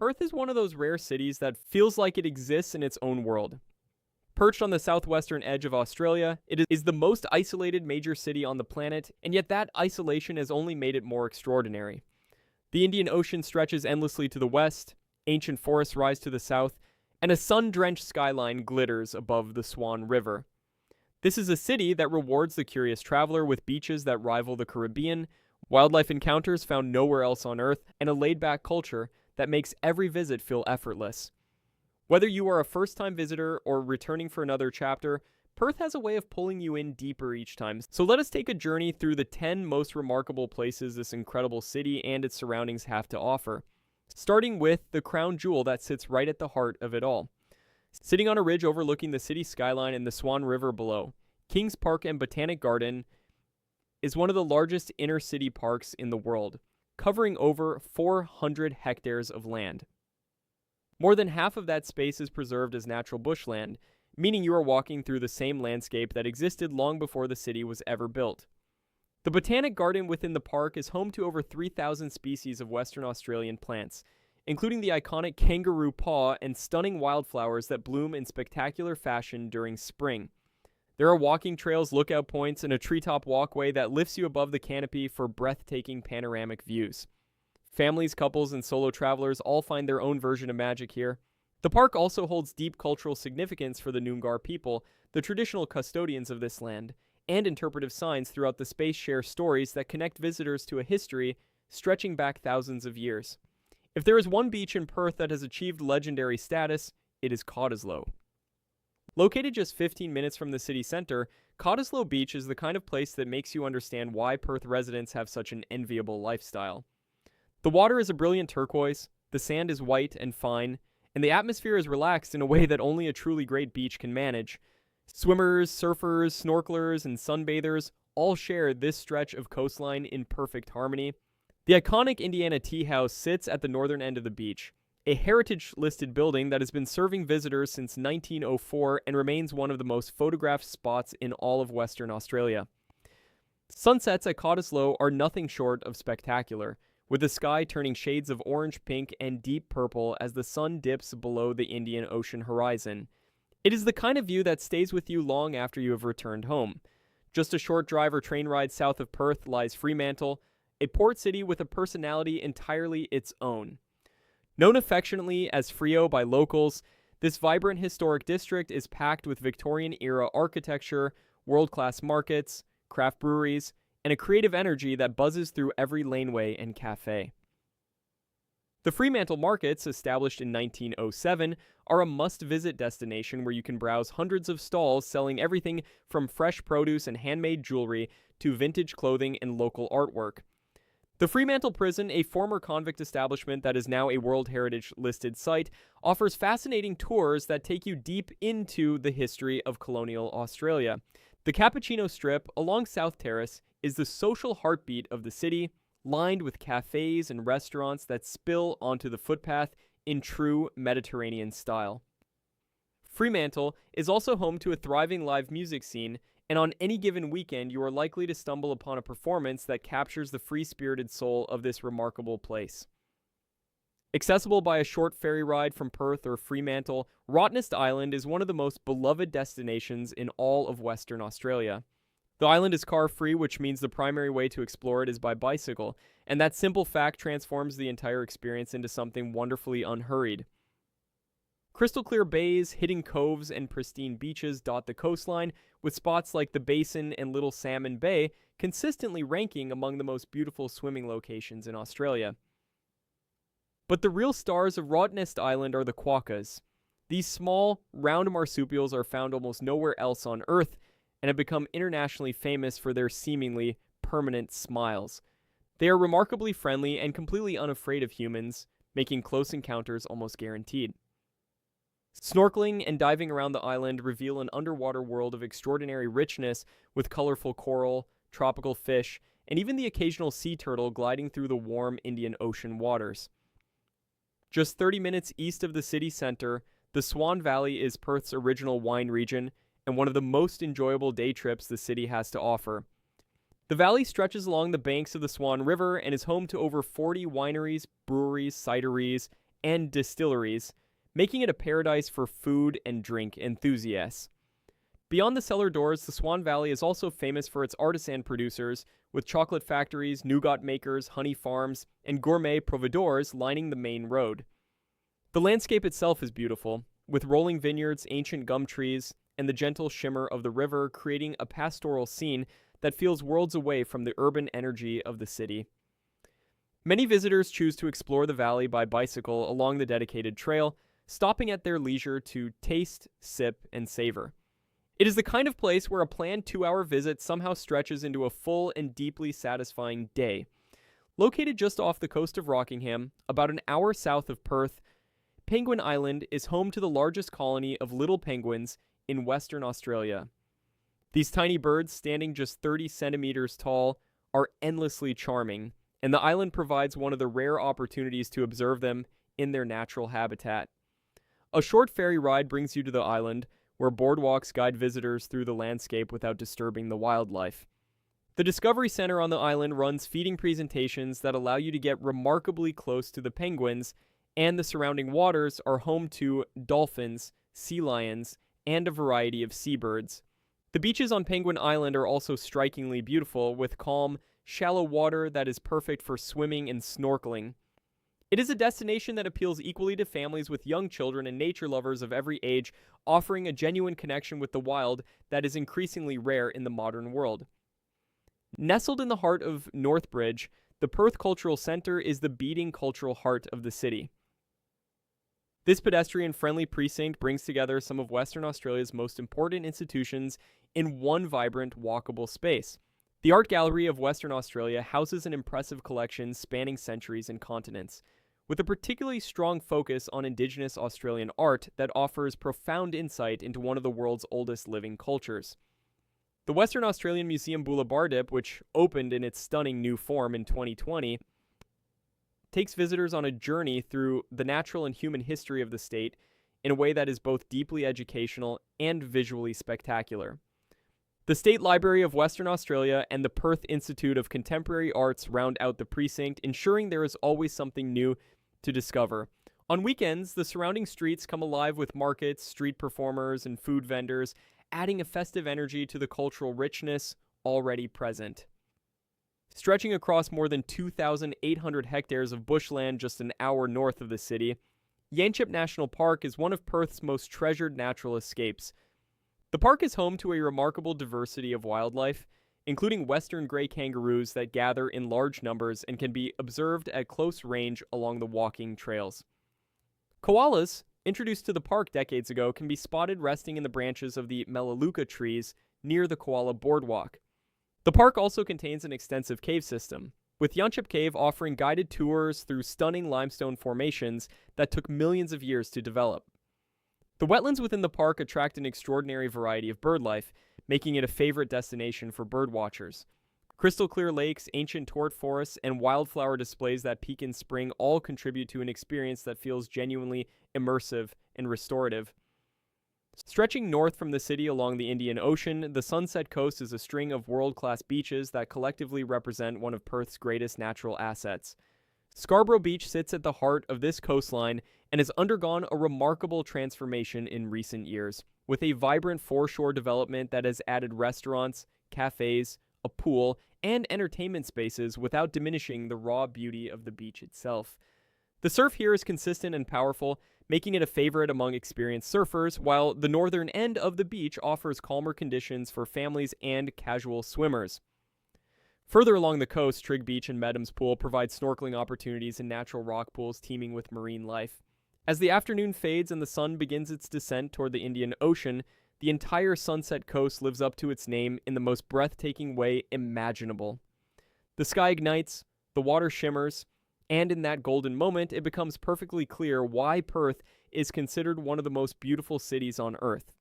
Perth is one of those rare cities that feels like it exists in its own world. Perched on the southwestern edge of Australia, it is the most isolated major city on the planet, and yet that isolation has only made it more extraordinary. The Indian Ocean stretches endlessly to the west, ancient forests rise to the south, and a sun-drenched skyline glitters above the Swan River. This is a city that rewards the curious traveler with beaches that rival the Caribbean, wildlife encounters found nowhere else on Earth, and a laid-back culture that makes every visit feel effortless. Whether you are a first-time visitor or returning for another chapter, Perth has a way of pulling you in deeper each time. So let us take a journey through the 10 most remarkable places this incredible city and its surroundings have to offer. Starting with the crown jewel that sits right at the heart of it all. Sitting on a ridge overlooking the city skyline and the Swan River below, Kings Park and Botanic Garden is one of the largest inner-city parks in the world, covering over 400 hectares of land. More than half of that space is preserved as natural bushland, meaning you are walking through the same landscape that existed long before the city was ever built. The Botanic Garden within the park is home to over 3,000 species of Western Australian plants, including the iconic kangaroo paw and stunning wildflowers that bloom in spectacular fashion during spring. There are walking trails, lookout points, and a treetop walkway that lifts you above the canopy for breathtaking panoramic views. Families, couples, and solo travelers all find their own version of magic here. The park also holds deep cultural significance for the Noongar people, the traditional custodians of this land, and interpretive signs throughout the space share stories that connect visitors to a history stretching back thousands of years. If there is one beach in Perth that has achieved legendary status, it is Cottesloe. Located just 15 minutes from the city center, Cottesloe Beach is the kind of place that makes you understand why Perth residents have such an enviable lifestyle. The water is a brilliant turquoise, the sand is white and fine, and the atmosphere is relaxed in a way that only a truly great beach can manage. Swimmers, surfers, snorkelers, and sunbathers all share this stretch of coastline in perfect harmony. The iconic Indiana Tea House sits at the northern end of the beach, a heritage-listed building that has been serving visitors since 1904 and remains one of the most photographed spots in all of Western Australia. Sunsets at Cottesloe are nothing short of spectacular, with the sky turning shades of orange, pink, and deep purple as the sun dips below the Indian Ocean horizon. It is the kind of view that stays with you long after you have returned home. Just a short drive or train ride south of Perth lies Fremantle, a port city with a personality entirely its own. Known affectionately as Freo by locals, this vibrant historic district is packed with Victorian-era architecture, world-class markets, craft breweries, and a creative energy that buzzes through every laneway and cafe. The Fremantle Markets, established in 1907, are a must-visit destination where you can browse hundreds of stalls selling everything from fresh produce and handmade jewelry to vintage clothing and local artwork. The Fremantle Prison, a former convict establishment that is now a World Heritage listed site, offers fascinating tours that take you deep into the history of colonial Australia. The Cappuccino Strip, along South Terrace, is the social heartbeat of the city, lined with cafes and restaurants that spill onto the footpath in true Mediterranean style. Fremantle is also home to a thriving live music scene, and on any given weekend you are likely to stumble upon a performance that captures the free-spirited soul of this remarkable place. Accessible by a short ferry ride from Perth or Fremantle, Rottnest Island is one of the most beloved destinations in all of Western Australia. The island is car-free, which means the primary way to explore it is by bicycle, and that simple fact transforms the entire experience into something wonderfully unhurried. Crystal-clear bays, hidden coves, and pristine beaches dot the coastline, with spots like the Basin and Little Salmon Bay consistently ranking among the most beautiful swimming locations in Australia. But the real stars of Rottnest Island are the quokkas. These small, round marsupials are found almost nowhere else on Earth, and have become internationally famous for their seemingly permanent smiles. They are remarkably friendly and completely unafraid of humans, making close encounters almost guaranteed. Snorkeling and diving around the island reveal an underwater world of extraordinary richness with colorful coral, tropical fish, and even the occasional sea turtle gliding through the warm Indian Ocean waters. Just 30 minutes east of the city center, the Swan Valley is Perth's original wine region, and one of the most enjoyable day trips the city has to offer. The valley stretches along the banks of the Swan River and is home to over 40 wineries, breweries, cideries, and distilleries, making it a paradise for food and drink enthusiasts. Beyond the cellar doors, the Swan Valley is also famous for its artisan producers, with chocolate factories, nougat makers, honey farms, and gourmet providores lining the main road. The landscape itself is beautiful, with rolling vineyards, ancient gum trees, and the gentle shimmer of the river creating a pastoral scene that feels worlds away from the urban energy of the city. Many visitors choose to explore the valley by bicycle along the dedicated trail, stopping at their leisure to taste, sip, and savor. It is the kind of place where a planned 2-hour visit somehow stretches into a full and deeply satisfying day. Located just off the coast of Rockingham, about an hour south of Perth, Penguin Island is home to the largest colony of little penguins in Western Australia. These tiny birds, standing just 30 centimeters tall, are endlessly charming, and the island provides one of the rare opportunities to observe them in their natural habitat. A short ferry ride brings you to the island, where boardwalks guide visitors through the landscape without disturbing the wildlife. The Discovery Center on the island runs feeding presentations that allow you to get remarkably close to the penguins, and the surrounding waters are home to dolphins, sea lions, and a variety of seabirds. The beaches on Penguin Island are also strikingly beautiful, with calm, shallow water that is perfect for swimming and snorkeling. It is a destination that appeals equally to families with young children and nature lovers of every age, offering a genuine connection with the wild that is increasingly rare in the modern world. Nestled in the heart of Northbridge, the Perth Cultural Centre is the beating cultural heart of the city. This pedestrian-friendly precinct brings together some of Western Australia's most important institutions in one vibrant, walkable space. The Art Gallery of Western Australia houses an impressive collection spanning centuries and continents, with a particularly strong focus on Indigenous Australian art that offers profound insight into one of the world's oldest living cultures. The Western Australian Museum Boulevardipe, which opened in its stunning new form in 2020, takes visitors on a journey through the natural and human history of the state in a way that is both deeply educational and visually spectacular. The State Library of Western Australia and the Perth Institute of Contemporary Arts round out the precinct, ensuring there is always something new to discover. On weekends, the surrounding streets come alive with markets, street performers, and food vendors, adding a festive energy to the cultural richness already present. Stretching across more than 2,800 hectares of bushland just an hour north of the city, Yanchep National Park is one of Perth's most treasured natural escapes. The park is home to a remarkable diversity of wildlife, including western grey kangaroos that gather in large numbers and can be observed at close range along the walking trails. Koalas, introduced to the park decades ago, can be spotted resting in the branches of the melaleuca trees near the Koala Boardwalk. The park also contains an extensive cave system, with Yanchep Cave offering guided tours through stunning limestone formations that took millions of years to develop. The wetlands within the park attract an extraordinary variety of birdlife, making it a favorite destination for birdwatchers. Crystal clear lakes, ancient tort forests, and wildflower displays that peak in spring all contribute to an experience that feels genuinely immersive and restorative. Stretching north from the city along the Indian Ocean, the Sunset Coast is a string of world-class beaches that collectively represent one of Perth's greatest natural assets. Scarborough Beach sits at the heart of this coastline and has undergone a remarkable transformation in recent years, with a vibrant foreshore development that has added restaurants, cafes, a pool, and entertainment spaces without diminishing the raw beauty of the beach itself. The surf here is consistent and powerful, making it a favorite among experienced surfers, while the northern end of the beach offers calmer conditions for families and casual swimmers. Further along the coast, Trigg Beach and Medham's Pool provide snorkeling opportunities in natural rock pools teeming with marine life. As the afternoon fades and the sun begins its descent toward the Indian Ocean, the entire Sunset Coast lives up to its name in the most breathtaking way imaginable. The sky ignites, the water shimmers, and in that golden moment, it becomes perfectly clear why Perth is considered one of the most beautiful cities on Earth.